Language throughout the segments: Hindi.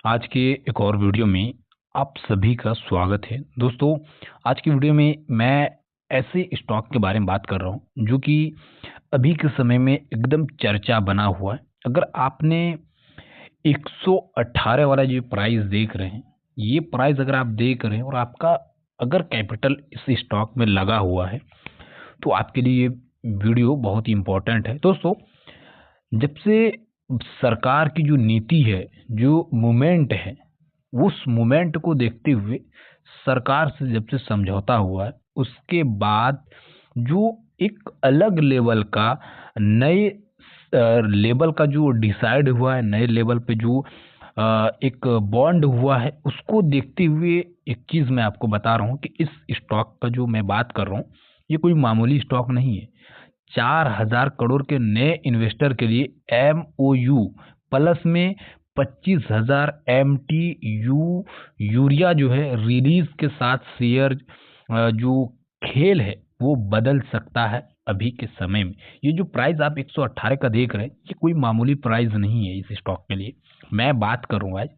आज के एक और वीडियो में आप सभी का स्वागत है। दोस्तों, आज की वीडियो में मैं ऐसे स्टॉक के बारे में बात कर रहा हूं जो कि अभी के समय में एकदम चर्चा बना हुआ है। अगर आपने 118 वाला जो प्राइस देख रहे हैं, ये प्राइस अगर आप देख रहे हैं और आपका अगर कैपिटल इस स्टॉक में लगा हुआ है तो आपके लिए ये वीडियो बहुत ही इंपॉर्टेंट है। दोस्तों, जब से सरकार की जो नीति है, जो मूवमेंट है, उस मूवमेंट को देखते हुए सरकार से जब से समझौता हुआ है, उसके बाद जो एक अलग लेवल का नए लेवल का जो डिसाइड हुआ है, नए लेवल पे जो एक बॉन्ड हुआ है, उसको देखते हुए एक चीज मैं आपको बता रहा हूँ कि इस स्टॉक का जो मैं बात कर रहा हूँ, ये कोई मामूली स्टॉक नहीं है। 4,000 करोड़ के नए इन्वेस्टर के लिए MOU प्लस में 25,000 MTU यूरिया जो है रिलीज के साथ शेयर जो खेल है वो बदल सकता है अभी के समय में। ये जो प्राइस आप 118 का देख रहे हैं, ये कोई मामूली प्राइस नहीं है इस स्टॉक के लिए। मैं बात करूंगा आज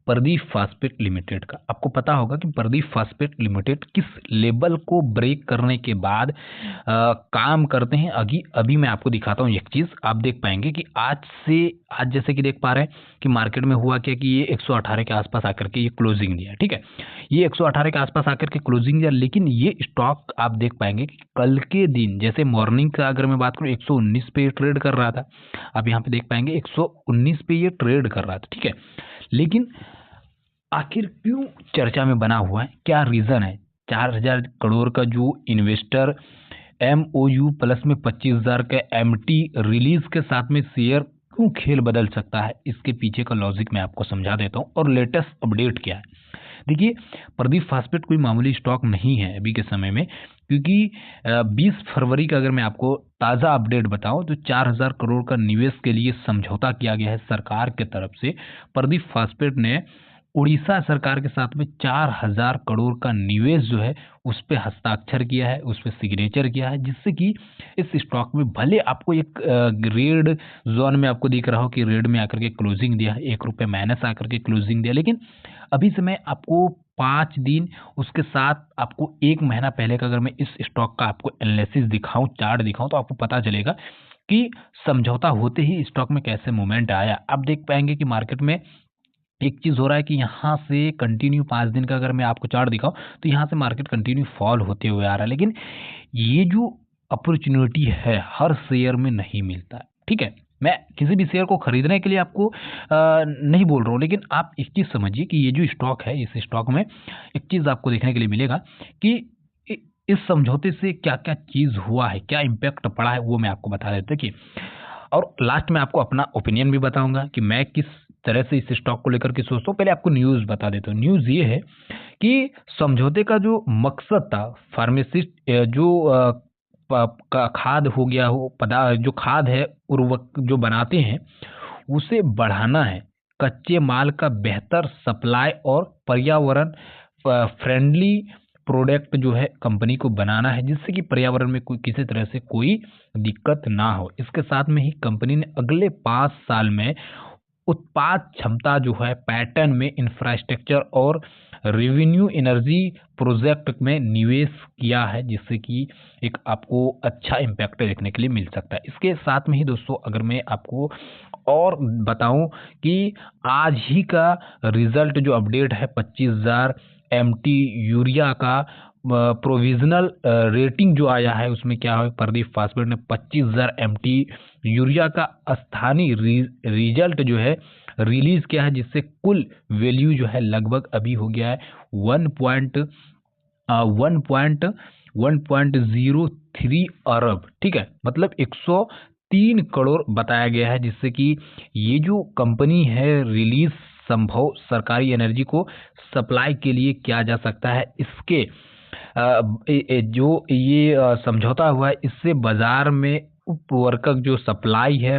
प्रदीप फास्पेट लिमिटेड का। आपको पता होगा कि प्रदीप फास्पेट लिमिटेड किस लेवल को ब्रेक करने के बाद काम करते हैं। अभी अभी मैं आपको दिखाता हूँ एक चीज, आप देख पाएंगे कि आज जैसे कि देख पा रहे हैं कि मार्केट में हुआ क्या कि ये 118 के आसपास आकर के ये क्लोजिंग दिया। ठीक है, ये 118 के आसपास आकर के क्लोजिंग दिया, लेकिन ये स्टॉक आप देख पाएंगे कि कल के दिन जैसे मॉर्निंग का अगर मैं बात करूँ 119 पे ट्रेड कर रहा था। आप यहाँ पे देख पाएंगे 119 पे ये ट्रेड कर रहा था। ठीक है, लेकिन आखिर क्यों चर्चा में बना हुआ है, क्या रीजन है? 4,000 करोड़ का जो इन्वेस्टर MOU प्लस में 25,000 का MT रिलीज के साथ में शेयर क्यों खेल बदल सकता है, इसके पीछे का लॉजिक मैं आपको समझा देता हूँ और लेटेस्ट अपडेट क्या है। देखिए, प्रदीप फास्पेट कोई मामूली स्टॉक नहीं है अभी के समय में, क्योंकि 20 फरवरी का अगर मैं आपको ताज़ा अपडेट बताऊं तो 4,000 करोड़ का निवेश के लिए समझौता किया गया है सरकार के तरफ से। प्रदीप फास्पेट ने उड़ीसा सरकार के साथ में 4,000 करोड़ का निवेश जो है उस पर हस्ताक्षर किया है, उस पर सिग्नेचर किया है, जिससे कि इस स्टॉक में भले आपको एक रेड जोन में आपको दिख रहा हो कि रेड में आकर के क्लोजिंग दिया है, 1 रुपये माइनस आकर के क्लोजिंग दिया, लेकिन अभी से मैं आपको 5 दिन उसके साथ आपको 1 महीना पहले का अगर मैं इस स्टॉक का आपको एनालिसिस दिखाऊं, चार्ट दिखाऊं, तो आपको पता चलेगा कि समझौता होते ही स्टॉक में कैसे मूवमेंट आया। आप देख पाएंगे कि मार्केट में एक चीज हो रहा है कि यहाँ से कंटिन्यू 5 दिन का अगर मैं आपको चार्ट दिखाऊं तो यहाँ से मार्केट कंटिन्यू फॉल होते हुए आ रहा है, लेकिन ये जो अपॉर्चुनिटी है हर शेयर में नहीं मिलता है। ठीक है, मैं किसी भी शेयर को खरीदने के लिए आपको नहीं बोल रहा हूँ, लेकिन आप एक चीज समझिए कि ये जो स्टॉक है, इस स्टॉक में एक चीज आपको देखने के लिए मिलेगा कि इस समझौते से क्या क्या चीज हुआ है, क्या इम्पैक्ट पड़ा है, वो मैं आपको बता देता कि, और लास्ट में आपको अपना ओपिनियन भी बताऊंगा कि मैं किस तरह से इस स्टॉक को लेकर के सोचता हूँ। पहले आपको न्यूज़ बता देता हूँ। न्यूज़ ये है कि समझौते का जो मकसद था, फार्मासिस्ट जो का खाद हो गया हो पदार्थ, जो खाद है उर्वरक जो बनाते हैं उसे बढ़ाना है, कच्चे माल का बेहतर सप्लाई और पर्यावरण फ्रेंडली प्रोडक्ट जो है कंपनी को बनाना है, जिससे कि पर्यावरण में कोई किसी तरह से कोई दिक्कत ना हो। इसके साथ में ही कंपनी ने अगले 5 साल में उत्पाद क्षमता जो है पैटर्न में इंफ्रास्ट्रक्चर और रेवेन्यू एनर्जी प्रोजेक्ट में निवेश किया है, जिससे कि एक आपको अच्छा इम्पैक्ट देखने के लिए मिल सकता है। इसके साथ में ही दोस्तों अगर मैं आपको और बताऊं कि आज ही का रिजल्ट जो अपडेट है 25,000 MT यूरिया का प्रोविजनल रेटिंग जो आया है, उसमें क्या है, प्रदीप फास्फेट ने 25,000 MT यूरिया का स्थानीय रिजल्ट जो है रिलीज किया है, जिससे कुल वैल्यू जो है लगभग अभी हो गया है 1.03 अरब। ठीक है, मतलब 103 करोड़ बताया गया है, जिससे कि ये जो कंपनी है रिलीज संभव सरकारी एनर्जी को सप्लाई के लिए किया जा सकता है। इसके जो ये समझौता हुआ है, इससे बाजार में उपवर्गक जो सप्लाई है,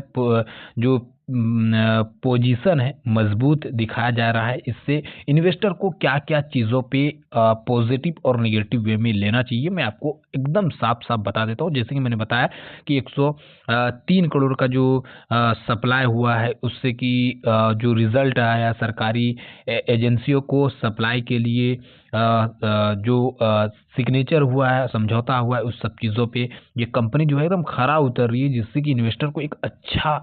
जो पोजीशन है मजबूत दिखाया जा रहा है। इससे इन्वेस्टर को क्या क्या चीज़ों पे पॉजिटिव और निगेटिव वे में लेना चाहिए मैं आपको एकदम साफ साफ बता देता हूँ। जैसे कि मैंने बताया कि 103 करोड़ का जो सप्लाई हुआ है, उससे कि जो रिजल्ट आया सरकारी एजेंसियों को सप्लाई के लिए जो सिग्नेचर हुआ है, समझौता हुआ है, उस सब चीज़ों पे ये कंपनी जो है एकदम खरा उतर रही है, जिससे कि इन्वेस्टर को एक अच्छा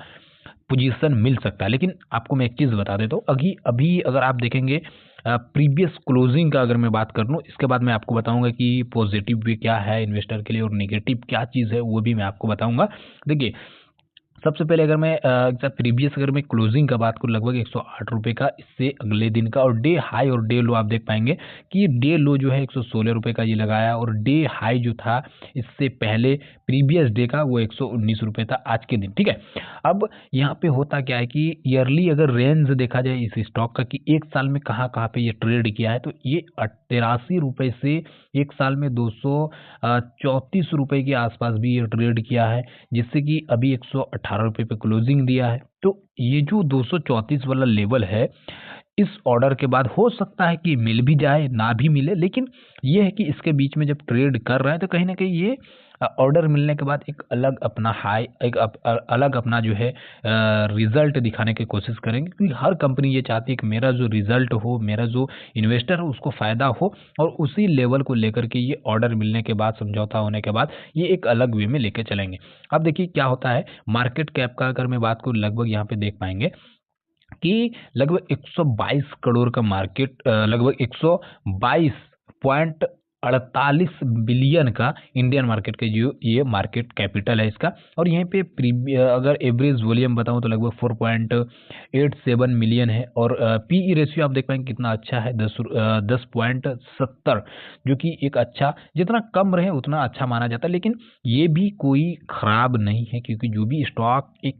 पोजीशन मिल सकता है। लेकिन आपको मैं एक चीज़ बता देता हूँ, अभी अभी अगर आप देखेंगे प्रीवियस क्लोजिंग का अगर मैं बात कर लूँ, इसके बाद मैं आपको बताऊंगा कि पॉजिटिव भी क्या है इन्वेस्टर के लिए और नेगेटिव क्या चीज़ है वो भी मैं आपको बताऊंगा। देखिए, सबसे पहले अगर मैं प्रीवियस अगर मैं क्लोजिंग का बात करूँ, लगभग 108 रुपये का इससे अगले दिन का, और डे हाई और डे लो आप देख पाएंगे कि डे लो जो है 116 रुपये का ये लगाया, और डे हाई जो था इससे पहले प्रीवियस डे का वो 119 रुपये था आज के दिन। ठीक है, अब यहाँ पे होता क्या है कि ईयरली अगर रेंज देखा जाए इस स्टॉक का कि एक साल में कहाँ कहाँ पे ये ट्रेड किया है, तो ये 83 रुपये से एक साल में 234 रुपये के आसपास भी ये ट्रेड किया है, जिससे कि अभी 118 रुपये पे क्लोजिंग दिया है। तो ये जो 234 वाला लेवल है, इस ऑर्डर के बाद हो सकता है कि मिल भी जाए ना भी मिले, लेकिन ये है कि इसके बीच में जब ट्रेड कर रहे हैं तो कहीं ना कहीं ये ऑर्डर मिलने के बाद एक अलग अपना हाई, एक अलग अपना जो है रिजल्ट दिखाने की कोशिश करेंगे, क्योंकि हर कंपनी ये चाहती है कि मेरा जो रिजल्ट हो, मेरा जो इन्वेस्टर हो उसको फ़ायदा हो, और उसी लेवल को लेकर के ये ऑर्डर मिलने के बाद, समझौता होने के बाद ये एक अलग वे में लेके चलेंगे। अब देखिए क्या होता है, मार्केट कैप का अगर मैं बात करूँ, लगभग यहाँ पे देख पाएंगे कि लगभग 122 करोड़ का मार्केट, लगभग 122.48 बिलियन का इंडियन मार्केट के जो ये मार्केट कैपिटल है इसका, और यहीं पे अगर एवरेज वॉल्यूम बताऊं तो लगभग 4.87 मिलियन है, और पीई रेशियो आप देख पाएंगे कितना अच्छा है, 10.70, जो कि एक अच्छा, जितना कम रहे उतना अच्छा माना जाता है, लेकिन ये भी कोई खराब नहीं है, क्योंकि जो भी स्टॉक एक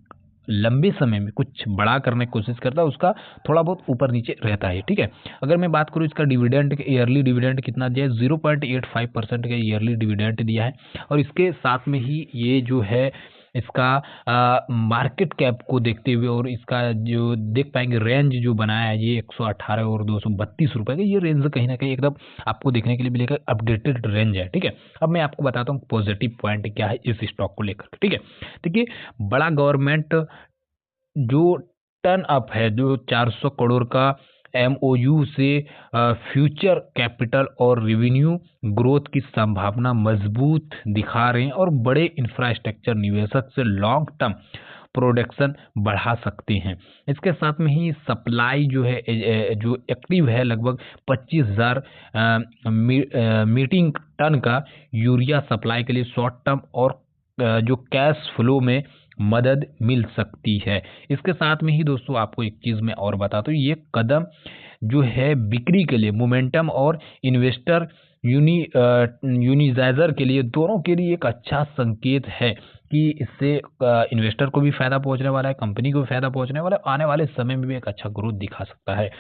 लंबे समय में कुछ बड़ा करने की कोशिश करता है उसका थोड़ा बहुत ऊपर नीचे रहता है। ठीक है, अगर मैं बात करूँ इसका डिविडेंड, ईयरली डिविडेंड कितना दिया है, 0.85% का ईयरली डिविडेंड दिया है, और इसके साथ में ही ये जो है इसका मार्केट कैप को देखते हुए और इसका जो देख पाएंगे रेंज जो बनाया है ये 118 और 232 रुपये का, ये रेंज कहीं ना कहीं एकदम आपको देखने के लिए मिलेगा, अपडेटेड रेंज है। ठीक है, अब मैं आपको बताता हूँ पॉजिटिव पॉइंट क्या है इस स्टॉक को लेकर। ठीक है, देखिए, बड़ा गवर्नमेंट जो टर्न अप है, जो 400 करोड़ का एमओयू से फ्यूचर कैपिटल और रेवेन्यू ग्रोथ की संभावना मजबूत दिखा रहे हैं, और बड़े इंफ्रास्ट्रक्चर निवेशक से लॉन्ग टर्म प्रोडक्शन बढ़ा सकते हैं। इसके साथ में ही सप्लाई जो है जो एक्टिव है, लगभग 25,000 मीटिंग टन का यूरिया सप्लाई के लिए शॉर्ट टर्म और जो कैश फ्लो में मदद मिल सकती है। इसके साथ में ही दोस्तों आपको एक चीज़ मैं और बताता हूँ, ये कदम जो है बिक्री के लिए मोमेंटम और इन्वेस्टर यूनिजाइजर के लिए, दोनों के लिए एक अच्छा संकेत है कि इससे इन्वेस्टर को भी फायदा पहुंचने वाला है, कंपनी को भी फायदा पहुंचने वाला है, आने वाले समय में भी एक अच्छा ग्रोथ दिखा सकता है।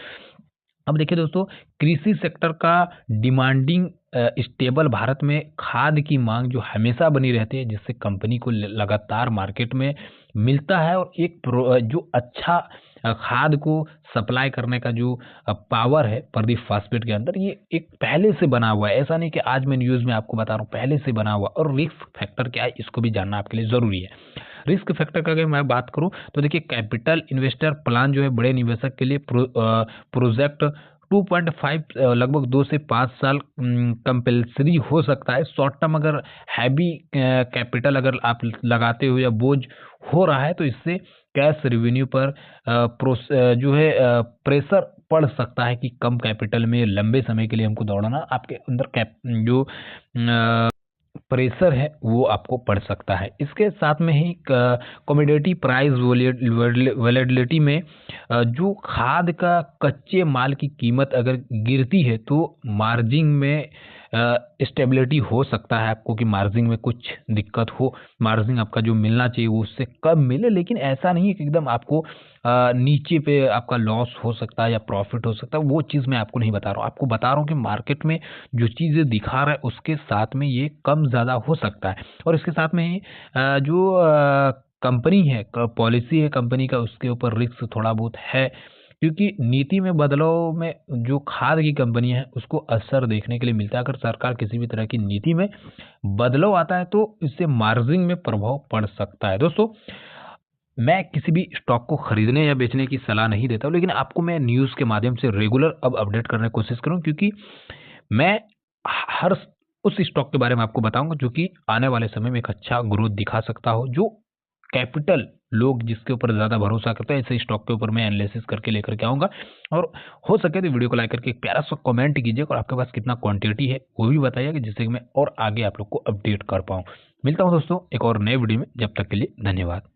अब देखिए दोस्तों, कृषि सेक्टर का डिमांडिंग स्टेबल, भारत में खाद की मांग जो हमेशा बनी रहती है, जिससे कंपनी को लगातार मार्केट में मिलता है, और एक जो अच्छा खाद को सप्लाई करने का जो पावर है प्रदीप फास्फेट के अंदर, ये एक पहले से बना हुआ है, ऐसा नहीं कि आज मैं न्यूज़ में आपको बता रहा हूँ, पहले से बना हुआ। और रिस्क फैक्टर क्या है इसको भी जानना आपके लिए ज़रूरी है। रिस्क फैक्टर का अगर मैं बात करूं तो देखिए, कैपिटल इन्वेस्टर प्लान जो है बड़े निवेशक के लिए प्रोजेक्ट 2.5 लगभग 2 से 5 साल कंपल्सरी हो सकता है। शॉर्ट टर्म अगर हैवी कैपिटल अगर आप लगाते हो या बोझ हो रहा है, तो इससे कैश रेवेन्यू पर जो है प्रेशर पड़ सकता है कि कम कैपिटल में लंबे समय के लिए हमको दौड़ना, आपके अंदर जो प्रेशर है वो आपको पड़ सकता है। इसके साथ में ही कमोडिटी प्राइस वोलेटिलिटी में जो खाद का कच्चे माल की कीमत अगर गिरती है तो मार्जिन में स्टेबिलिटी हो सकता है आपको, कि मार्जिन में कुछ दिक्कत हो, मार्जिन आपका जो मिलना चाहिए वो उससे कम मिले, लेकिन ऐसा नहीं है कि एकदम आपको नीचे पे आपका लॉस हो सकता है या प्रॉफिट हो सकता है, वो चीज़ मैं आपको नहीं बता रहा हूँ। आपको बता रहा हूँ कि मार्केट में जो चीज़ें दिखा रहा है उसके साथ में ये कम ज़्यादा हो सकता है। और इसके साथ में ही जो कंपनी है, पॉलिसी है कंपनी का, उसके ऊपर रिस्क थोड़ा बहुत है, क्योंकि नीति में बदलाव में जो खाद की कंपनी है उसको असर देखने के लिए मिलता है। अगर सरकार किसी भी तरह की नीति में बदलाव आता है तो इससे मार्जिन में प्रभाव पड़ सकता है। दोस्तों, मैं किसी भी स्टॉक को खरीदने या बेचने की सलाह नहीं देता हूँ, लेकिन आपको मैं न्यूज़ के माध्यम से रेगुलर अब अपडेट करने की कोशिश करूँ, क्योंकि मैं हर उस स्टॉक के बारे में आपको बताऊंगा जो कि आने वाले समय में एक अच्छा ग्रोथ दिखा सकता हो, जो कैपिटल लोग जिसके ऊपर ज़्यादा भरोसा करते हैं, ऐसे स्टॉक के ऊपर मैं एनालिसिस करके लेकर के आऊंगा। और हो सके तो वीडियो को लाइक करके एक प्यारा सा कमेंट कीजिएगा, और आपके पास कितना क्वांटिटी है वो भी बताइएगा, जिससे कि मैं और आगे आप लोग को अपडेट कर पाऊँ। मिलता हूँ दोस्तों एक और नए वीडियो में, जब तक के लिए धन्यवाद।